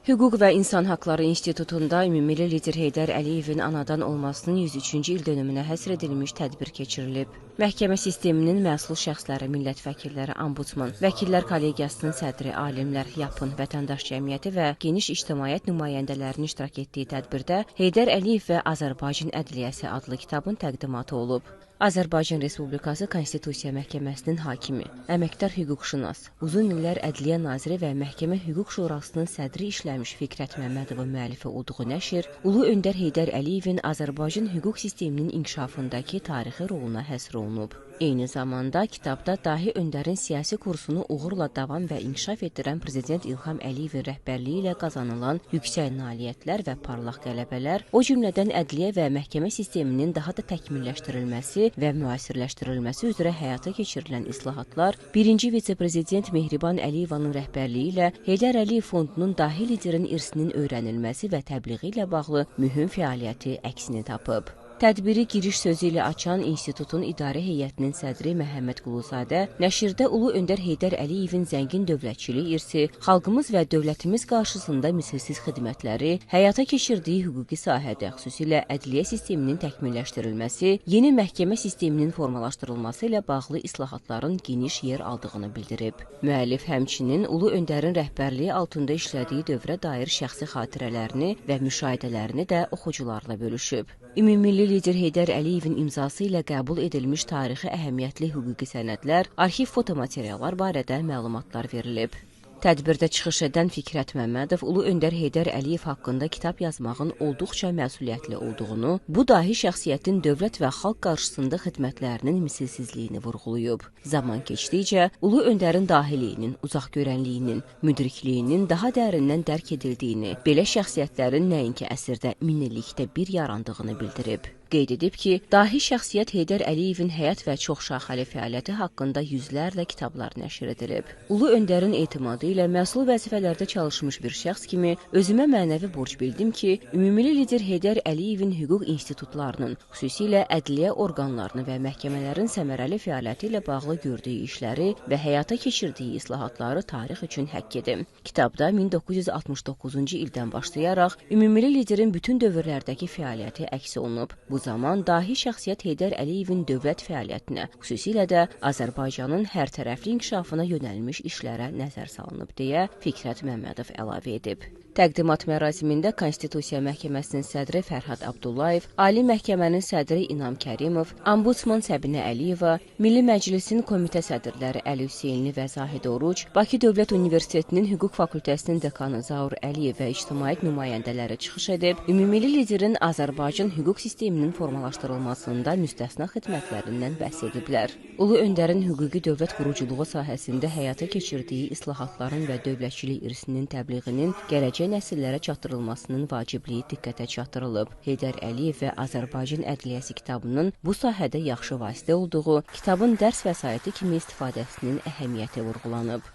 Hüquq və İnsan Haqları İnstitutunda Ümummilli lider Heydər Əliyevin anadan olmasının 103-cü ildönümünə həsr edilmiş tədbir keçirilib. Məhkəmə sisteminin məsul şəxsləri, millət vəkilləri, ombudsman, vəkillər kollegiyasının sədri, alimlər, yapın, vətəndaş cəmiyyəti və geniş ictimaiyyət nümayəndələrinin iştirak etdiyi tədbirdə Heydər Əliyev və Azərbaycan Ədliyyəsi adlı kitabın təqdimatı olub. Azərbaycan Respublikası Konstitusiya Məhkəməsinin hakimi, əməkdar hüquqşünas, uzun illər Ədliyyə Naziri və Məhkəmə Hüquq Şurasının sədri işləmiş Fikrət Məmmədovun müəllifi olduğu nəşr, Ulu Öndər Heydər Əliyevin Azərbaycan hüquq sisteminin inkişafındakı tarixi roluna həsr olunub. Eyni zamanda kitabda Dahi Öndərin siyasi kursunu uğurla davam və inkişaf etdirən Prezident İlham Əliyevin rəhbərliyi ilə qazanılan yüksək nailiyyətlər və parlaq qələbələr, o cümlədən ədliyyə və məhkəmə sisteminin daha da təkmilləşdirilməsi və müasirləşdirilməsi üzrə həyata keçirilən islahatlar, birinci vitse-prezident Mehriban Əliyevanın rəhbərliyi ilə Heydər Əliyev Fondunun dahi liderin irsinin öyrənilməsi və təbliği ilə bağlı mühüm fəaliyyəti əksini tapıb. Tədbiri giriş sözü ilə açan institutun idarə heyətinin sədri Məhəmməd Quluzadə, nəşrdə Ulu Öndər Heydər Əliyevin zəngin dövlətçilik irsi, xalqımız və dövlətimiz qarşısında misilsiz xidmətləri, həyata keçirdiyi hüquqi sahədə, xüsusilə ədliyyə sisteminin təkmilləşdirilməsi, yeni məhkəmə sisteminin formalaşdırılması ilə bağlı islahatların geniş yer aldığını bildirib. Müəllif həmçinin Ulu Öndərin rəhbərliyi altında işlədiyi dövrə dair şəxsi xatirələrini və müşahidələrini də oxucularla bölüşüb. Ümummilli lider Heydər Əliyevin imzası ilə qəbul edilmiş tarixi əhəmiyyətli hüquqi sənədlər, arxiv fotomateriallar barədə məlumatlar verilib. Tədbirdə çıxış edən Fikrət Məmmədov Ulu Öndər Heydər Əliyev haqqında kitab yazmağın olduqca məsuliyyətli olduğunu, bu dahi şəxsiyyətin dövlət və xalq qarşısında xidmətlərinin misilsizliyini vurğulayıb. Zaman keçdikcə Ulu Öndərin dahiliyinin, uzaqgörənliyinin, müdrikliyinin daha dərindən dərk edildiyini, belə şəxsiyyətlərin nəinki əsrdə, minillikdə bir yarandığını bildirib. Qeyd edib ki, dahi şəxsiyyət Heydər Əliyevin həyat və çoxşaxəli fəaliyyəti haqqında yüzlərlə kitablar nəşr edilib. Ulu Öndərin etimadı ilə məsul vəzifələrdə çalışmış bir şəxs kimi özümə mənəvi borc bildim ki, Ümummilli lider Heydər Əliyevin hüquq institutlarının, xüsusilə ədliyyə orqanlarını və məhkəmələrin səmərəli fəaliyyəti ilə bağlı gördüyü işləri və həyata keçirdiyi islahatları tarix üçün həkk edim. Kitabda 1969-cu ildən başlayaraq Ümummilli liderin bütün dövrlərdəki fəaliyyəti əks olunub. Bu zaman dahi şəxsiyyət Heydər Əliyevin dövlət fəaliyyətinə, xüsusilə də Azərbaycanın hərtərəfli inkişafına yönəlmiş işlərə nəzər salınıb deyə Fikrət Məmmədov əlavə edib. Təqdimat mərasimində Konstitusiya Məhkəməsinin sədri Fərhad Abdullayev, Ali Məhkəmənin sədri İnam Kərimov, Ombudsman Səbinə Əliyeva, Milli Məclisin komitə sədrləri Əli Hüseynli və Zahid Oruc, Bakı Dövlət Universitetinin Hüquq Fakültəsinin dekanı Zaur Əliyev və ictimaiyyət nümayəndələri çıxış edib, Ümummilli liderin Azərbaycan hüquq sisteminin formalaşdırılmasında müstəsna xidmətlərindən bəhs ediblər. Ulu Öndərin hüquqi dövlət quruculuğu sahəsində həyata keçirdiyi islahatların və dövlətçilik irsinin təbliğinin gələcək nəsillərə çatdırılmasının vacibliyi diqqətə çatdırılıb. Heydər Əliyev və Azərbaycan Ədliyyəsi kitabının bu sahədə yaxşı vasitə olduğu, kitabın dərs vəsaiti kimi istifadəsinin əhəmiyyəti vurğulanıb.